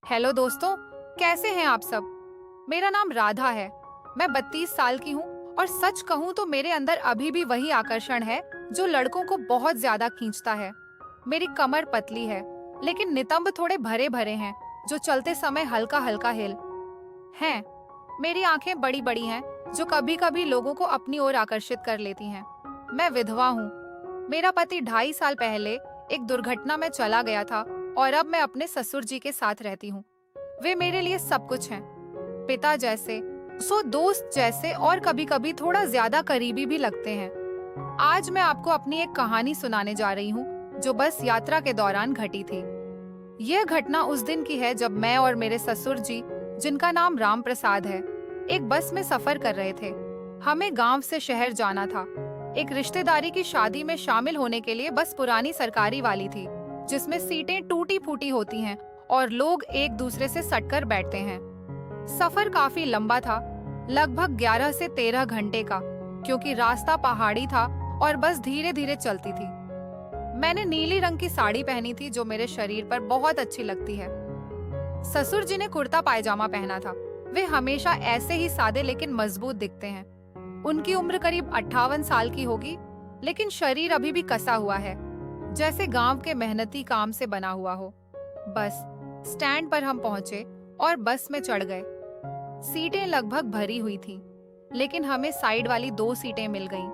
Hello दोस्तों, कैसे हैं आप सब। मेरा नाम राधा है। मैं 32 साल की हूँ और सच कहूँ तो मेरे अंदर अभी भी वही आकर्षण है जो लड़कों को बहुत ज्यादा खींचता है। मेरी कमर पतली है, लेकिन नितंब थोड़े भरे भरे हैं जो चलते समय हल्का हल्का हिल हैं। मेरी आंखें बड़ी बड़ी हैं जो कभी कभी लोगों को अपनी ओर आकर्षित कर लेती हैं। मैं विधवा हूँ। मेरा पति 2.5 साल पहले एक दुर्घटना में चला गया था और अब मैं अपने ससुर जी के साथ रहती हूँ। वे मेरे लिए सब कुछ हैं, पिता जैसे, दोस्त जैसे और कभी कभी थोड़ा ज्यादा करीबी भी लगते हैं। आज मैं आपको अपनी एक कहानी सुनाने जा रही हूँ जो बस यात्रा के दौरान घटी थी। यह घटना उस दिन की है जब मैं और मेरे ससुर जी, जिनका नाम राम प्रसाद है, एक बस में सफर कर रहे थे। हमें गांव से शहर जाना था। एक रिश्तेदारी की शादी में शामिल होने के लिए बस पुरानी सरकारी वाली थी, जिसमें सीटें टूटी फूटी होती हैं और लोग एक दूसरे से सटकर बैठते हैं। सफर काफी लंबा था, लगभग 11 से 13 घंटे का, क्योंकि रास्ता पहाड़ी था और बस धीरे धीरे चलती थी। मैंने नीली रंग की साड़ी पहनी थी जो मेरे शरीर पर बहुत अच्छी लगती है। ससुर जी ने कुर्ता पायजामा पहना था। वे हमेशा ऐसे ही सादे लेकिन मजबूत दिखते हैं। उनकी उम्र करीब 58 साल की होगी, लेकिन शरीर अभी भी कसा हुआ है, जैसे गांव के मेहनती काम से बना हुआ हो। बस स्टैंड पर हम पहुंचे और बस में चढ़ गए। सीटें लगभग भरी हुई थीं, लेकिन हमें साइड वाली 2 सीटें मिल गईं,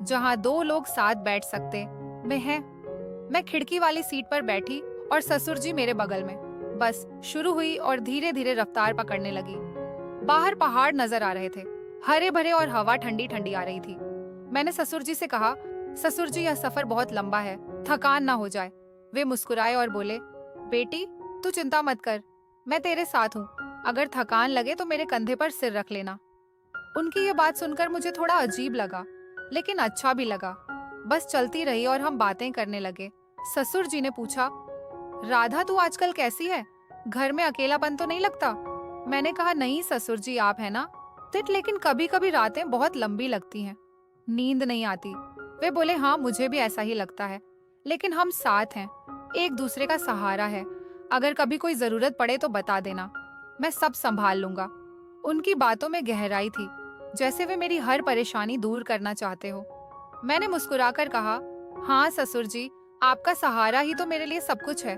जहां 2 लोग साथ बैठ सकते में हैं। मैं खिड़की वाली सीट पर बैठी और ससुर जी मेरे बगल में। बस शुरू हुई और धीरे धीरे रफ्तार पकड़ने लगी। बाहर पहाड़ नजर आ रहे थे, हरे भरे, और हवा ठंडी ठंडी आ रही थी। मैंने ससुर जी से कहा, ससुर जी यह सफर बहुत लंबा है, थकान ना हो जाए। वे मुस्कुराए और बोले, बेटी तू चिंता मत कर, मैं तेरे साथ हूँ। अगर थकान लगे तो मेरे कंधे पर सिर रख लेना। उनकी ये बात सुनकर मुझे थोड़ा अजीब लगा, लेकिन अच्छा भी लगा। बस चलती रही और हम बातें करने लगे। ससुर जी ने पूछा, राधा तू आजकल कैसी है, घर में अकेलापन तो नहीं लगता। मैंने कहा, नहीं ससुर जी, आप है ना। लेकिन कभी कभी रातें बहुत लंबी लगती हैं, नींद नहीं आती। वे बोले, हाँ मुझे भी ऐसा ही लगता है, लेकिन हम साथ हैं, एक दूसरे का सहारा है। अगर कभी कोई जरूरत पड़े तो बता देना, मैं सब संभाल लूंगा। उनकी बातों में गहराई थी, जैसे वे मेरी हर परेशानी दूर करना चाहते हो। मैंने मुस्कुराकर कहा, हाँ ससुर जी, आपका सहारा ही तो मेरे लिए सब कुछ है।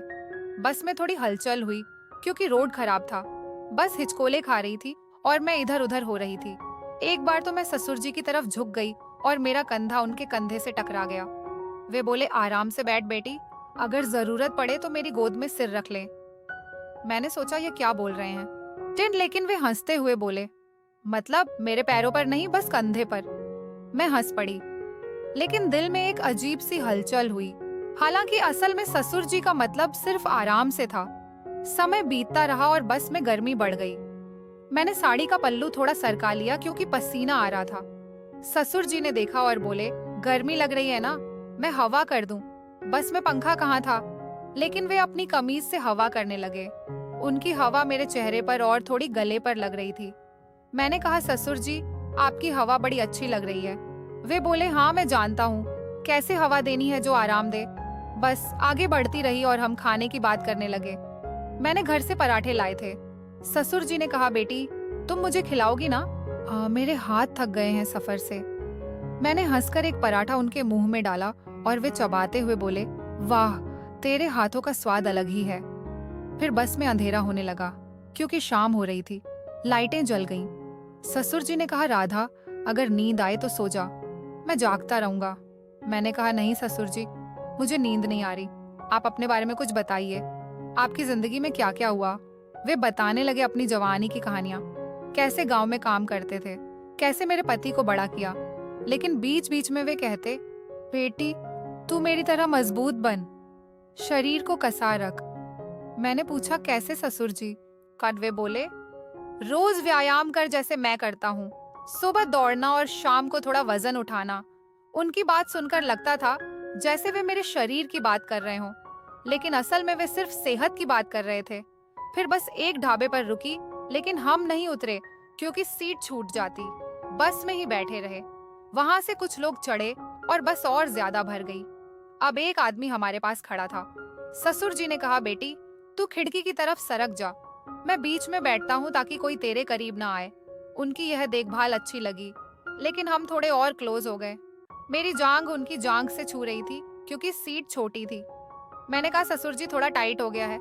बस में थोड़ी हलचल हुई, क्योंकि रोड खराब था। बस हिचकोले खा रही थी और मैं इधर उधर हो रही थी। एक बार तो मैं ससुर जी की तरफ झुक गई और मेरा कंधा उनके कंधे से टकरा गया। वे बोले, आराम से बैठ बेटी, अगर जरूरत पड़े तो मेरी गोद में सिर रख ले। मैंने सोचा ये क्या बोल रहे हैं, लेकिन वे हंसते हुए बोले, मतलब मेरे पैरों पर नहीं, बस कंधे पर। मैं हंस पड़ी, लेकिन दिल में एक अजीब सी हलचल हुई। हालांकि असल में ससुर जी का मतलब सिर्फ आराम से था। समय बीतता रहा और बस में गर्मी बढ़ गई। मैंने साड़ी का पल्लू थोड़ा सरका लिया क्योंकि पसीना आ रहा था। ससुर जी ने देखा और बोले, गर्मी लग रही है ना, मैं हवा कर दूं। बस में पंखा कहाँ था। लेकिन वे अपनी कमीज से हवा करने लगे। उनकी हवा मेरे चेहरे पर और थोड़ी गले पर लग रही थी। मैंने कहा, ससुर जी आपकी हवा बड़ी अच्छी लग रही है। वे बोले, हाँ मैं जानता हूँ, कैसे हवा देनी है जो आराम दे। बस आगे बढ़ती रही और हम खाने की बात करने लगे। मैंने घर से पराठे लाए थे। ससुर जी ने कहा, बेटी तुम मुझे खिलाओगी ना, मेरे हाथ थक गए हैं सफर से। मैंने हंसकर एक पराठा उनके मुंह में डाला और वे चबाते हुए बोले, वाह तेरे हाथों का स्वाद अलग ही है। फिर बस में अंधेरा होने लगा, क्योंकि शाम हो रही थी। लाइटें जल गईं। ससुर जी ने कहा, राधा अगर नींद आए तो सो जा, मैं जागता रहूंगा। मैंने कहा, नहीं ससुर जी, मुझे नींद नहीं आ रही। आप अपने बारे में कुछ बताइए, आपकी जिंदगी में क्या क्या हुआ। वे बताने लगे अपनी जवानी की कहानियां, कैसे गांव में काम करते थे, कैसे मेरे पति को बड़ा किया। लेकिन बीच बीच में वे कहते, बेटी तू मेरी तरह मजबूत बन, शरीर को कसा रख। मैंने पूछा, कैसे ससुर जी। वे बोले, रोज व्यायाम कर जैसे मैं करता हूँ, सुबह दौड़ना और शाम को थोड़ा वजन उठाना। उनकी बात सुनकर लगता था जैसे वे मेरे शरीर की बात कर रहे हों, लेकिन असल में वे सिर्फ सेहत की बात कर रहे थे। फिर बस एक ढाबे पर रुकी, लेकिन हम नहीं उतरे क्योंकि सीट छूट जाती। बस में ही बैठे रहे। वहां से कुछ लोग चढ़े और बस और ज्यादा भर गई। अब एक आदमी हमारे पास खड़ा था। ससुर जी ने कहा, बेटी तू खिड़की की तरफ सरक जा, मैं बीच में बैठता हूँ ताकि कोई तेरे करीब ना आए। उनकी यह देखभाल अच्छी लगी, लेकिन हम थोड़े और क्लोज हो गए। मेरी जांघ उनकी जांघ से छू रही थी क्योंकि सीट छोटी थी। मैंने कहा, ससुर जी थोड़ा टाइट हो गया है।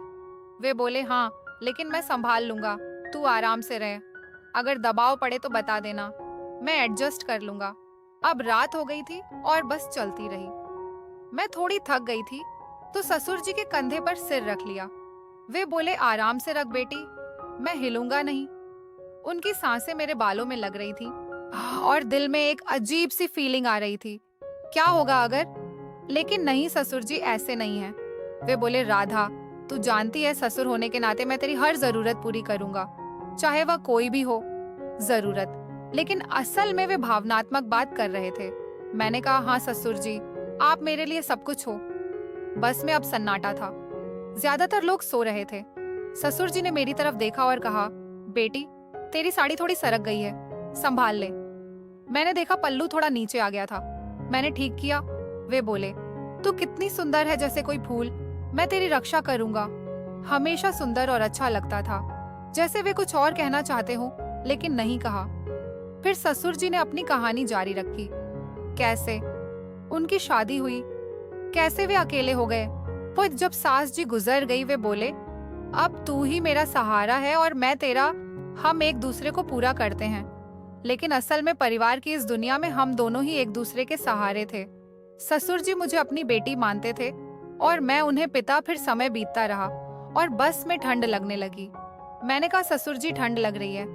वे बोले, हाँ, लेकिन मैं संभाल लूंगा, तू आराम से रहे। अगर दबाव पड़े तो बता देना, मैं एडजस्ट कर लूंगा। अब रात हो गई थी और बस चलती रही। मैं थोड़ी थक गई थी तो ससुर जी के कंधे पर सिर रख लिया। वे बोले, आराम से रख बेटी, मैं हिलूंगा नहीं। उनकी सांसें मेरे बालों में लग रही थी और दिल में एक अजीब सी फीलिंग आ रही थी, क्या होगा अगर। लेकिन नहीं ससुर जी, ऐसे नहीं है। वे बोले, राधा, तू जानती है ससुर होने के नाते मैं तेरी हर जरूरत पूरी करूंगा, चाहे वह कोई भी हो जरूरत। लेकिन असल में वे भावनात्मक बात कर रहे थे। मैंने कहा, हाँ ससुर जी, आप मेरे लिए सब कुछ हो। बस में अब सन्नाटा था, ज्यादातर लोग सो रहे थे। ससुर जी ने मेरी तरफ देखा और कहा, बेटी, तेरी साड़ी थोड़ी सरक गई है, संभाल ले। मैंने देखा पल्लू थोड़ा नीचे आ गया था। मैंने ठीक किया। वे बोले, तू कितनी सुंदर है, जैसे कोई फूल, मैं तेरी रक्षा करूंगा। हमेशा सुंदर और अच्छा लगता था। जैसे वे कुछ और कहना चाहते हो, लेकिन नहीं कहा। फिर ससुर जी ने अपनी कहानी जारी रखी। कैसे उनकी शादी हुई, कैसे वे अकेले हो गए। फिर जब सास जी गुजर गई, वे बोले, अब तू ही मेरा सहारा है और मैं तेरा, हम एक दूसरे को पूरा करते हैं। लेकिन असल में परिवार की इस दुनिया में हम दोनों ही एक दूसरे के सहारे थे। ससुर जी मुझे अपनी बेटी मानते थे और मैं उन्हें पिता। फिर समय बीतता रहा और बस में ठंड लगने लगी। मैंने कहा, ससुर जी ठंड लग रही है।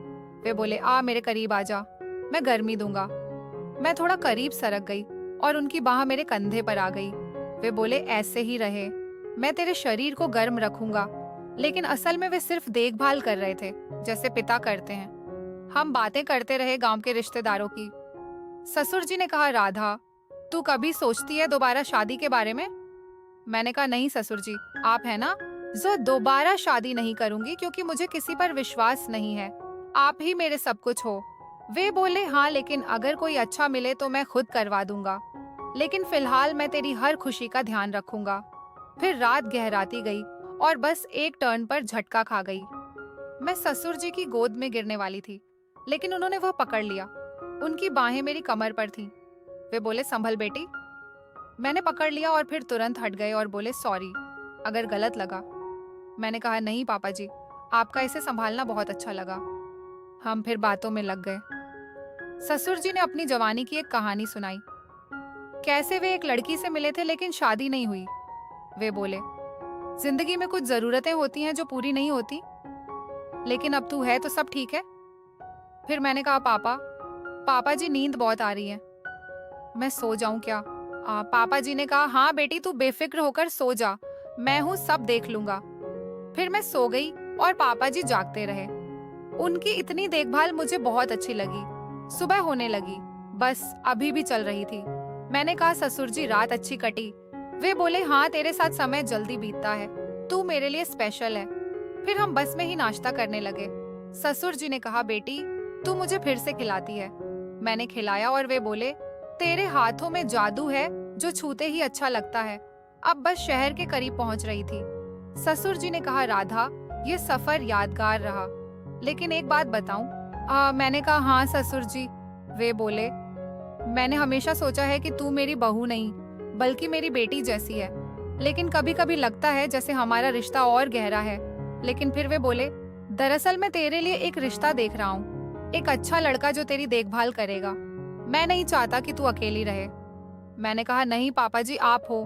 वे बोले, आ मेरे करीब आ जा, मैं गर्मी दूंगा। मैं थोड़ा करीब सरक गई और उनकी बाह मेरे कंधे पर आ गई। वे बोले, ऐसे ही रहे, मैं तेरे शरीर को गर्म रखूंगा। लेकिन असल में वे सिर्फ देखभाल कर रहे थे, जैसे पिता करते हैं। हम बातें करते रहे गांव के रिश्तेदारों की। ससुर जी ने कहा, राधा, तू कभी सोचती है दोबारा शादी के बारे में? मैंने कहा, नहीं ससुर जी, आप है ना, जो दोबारा शादी नहीं करूंगी क्योंकि मुझे किसी पर विश्वास नहीं है। आप ही मेरे सब कुछ हो। वे बोले, हाँ, लेकिन अगर कोई अच्छा मिले तो मैं खुद करवा दूंगा, लेकिन फिलहाल मैं तेरी हर खुशी का ध्यान रखूंगा। फिर रात गहराती गई और बस एक टर्न पर झटका खा गई। मैं ससुर जी की गोद में गिरने वाली थी, लेकिन उन्होंने वह पकड़ लिया। उनकी बाहें मेरी कमर पर थीं। वे बोले, संभल बेटी। मैंने पकड़ लिया और फिर तुरंत हट गए और बोले, सॉरी अगर गलत लगा। मैंने कहा, नहीं पापा जी, आपका इसे संभालना बहुत अच्छा लगा। हम फिर बातों में लग गए। ससुर जी ने अपनी जवानी की एक कहानी सुनाई, कैसे वे एक लड़की से मिले थे लेकिन शादी नहीं हुई। वे बोले, जिंदगी में कुछ जरूरतें होती हैं जो पूरी नहीं होती, लेकिन अब तू है तो सब ठीक है। फिर मैंने कहा, पापा जी, नींद बहुत आ रही है, मैं सो जाऊं क्या? पापा जी ने कहा, हाँ बेटी, तू बेफिक्र होकर सो जा, मैं हूँ, सब देख लूंगा। फिर मैं सो गई और पापा जी जागते रहे। उनकी इतनी देखभाल मुझे बहुत अच्छी लगी। सुबह होने लगी, बस अभी भी चल रही थी। मैंने कहा, ससुर जी, रात अच्छी कटी? वे बोले, हाँ, तेरे साथ समय जल्दी बीतता है, तू मेरे लिए स्पेशल है। फिर हम बस में ही नाश्ता करने लगे। ससुर जी ने कहा, बेटी, तू मुझे फिर से खिलाती है। मैंने खिलाया और वे बोले, तेरे हाथों में जादू है जो छूते ही अच्छा लगता है। अब बस शहर के करीब पहुंच रही थी। ससुर जी ने कहा, राधा, ये सफर यादगार रहा, लेकिन एक बात बताऊं? मैंने कहा, हाँ ससुर जी। वे बोले, मैंने हमेशा सोचा है कि तू मेरी बहू नहीं बल्कि मेरी बेटी जैसी है, लेकिन कभी कभी लगता है जैसे हमारा रिश्ता और गहरा है। लेकिन फिर वे बोले, दरअसल मैं तेरे लिए एक रिश्ता देख रहा हूँ, एक अच्छा लड़का जो तेरी देखभाल करेगा। मैं नहीं चाहता कि तू अकेली रहे। मैंने कहा, नहीं पापा जी, आप हो,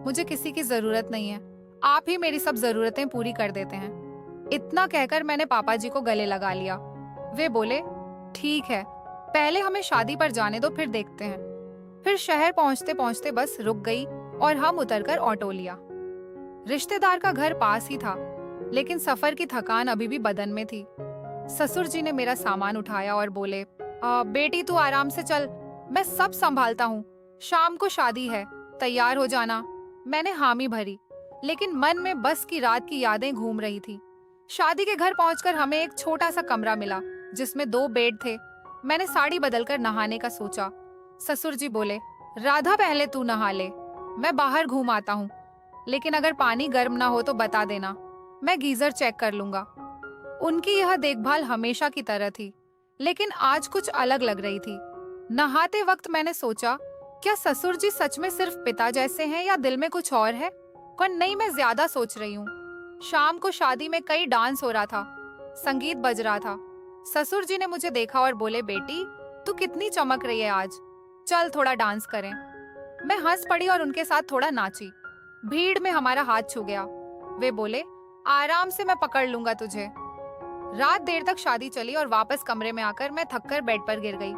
मुझे किसी की जरूरत नहीं है, आप ही मेरी सब जरूरतें पूरी कर देते हैं। इतना कहकर मैंने पापा जी को गले लगा लिया। वे बोले, ठीक है, पहले हमें शादी पर जाने दो, फिर देखते हैं। फिर शहर पहुंचते पहुंचते बस रुक गई और हम उतरकर ऑटो लिया। रिश्तेदार का घर पास ही था, लेकिन सफर की थकान अभी भी बदन में थी। ससुर जी ने मेरा सामान उठाया और बोले, बेटी तू आराम से चल, मैं सब संभालता हूँ, शाम को शादी है, तैयार हो जाना। मैंने हामी भरी, लेकिन मन में बस की रात की यादें घूम रही थी। शादी के घर पहुंचकर हमें एक छोटा सा कमरा मिला जिसमें 2 बेड थे। मैंने साड़ी बदलकर नहाने का सोचा। ससुर जी बोले, राधा पहले तू नहा ले, मैं बाहर घूम आता हूँ, लेकिन अगर पानी गर्म ना हो तो बता देना, मैं गीजर चेक कर लूंगा। उनकी यह देखभाल हमेशा की तरह थी, लेकिन आज कुछ अलग लग रही थी। नहाते वक्त मैंने सोचा, क्या ससुर जी सच में सिर्फ पिता जैसे हैं या दिल में कुछ और है? पर नहीं, मैं ज्यादा सोच रही हूँ। शाम को शादी में कई डांस हो रहा था, संगीत बज रहा था। ससुर जी ने मुझे देखा और बोले, बेटी तू कितनी चमक रही है आज, चल थोड़ा डांस करें। मैं हंस पड़ी और उनके साथ थोड़ा नाची। भीड़ में हमारा हाथ छू गया। वे बोले, आराम से, मैं पकड़ लूंगा तुझे। रात देर तक शादी चली और वापस कमरे में आकर मैं थककर बेड पर गिर गई।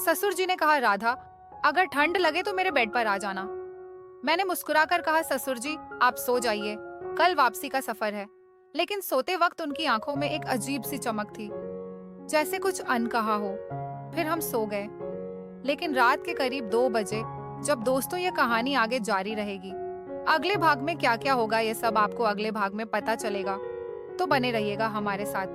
ससुर जी ने कहा, राधा अगर ठंड लगे तो मेरे बेड पर आ जाना। मैंने मुस्कुराकर कहा, ससुर जी आप सो जाइए, कल वापसी का सफर है। लेकिन सोते वक्त उनकी आंखों में एक अजीब सी चमक थी, जैसे कुछ अनकहा हो। फिर हम सो गए। लेकिन रात के करीब 2 बजे, जब दोस्तों ये कहानी आगे जारी रहेगी। अगले भाग में क्या क्या होगा ये सब आपको अगले भाग में पता चलेगा, तो बने रहिएगा हमारे साथ।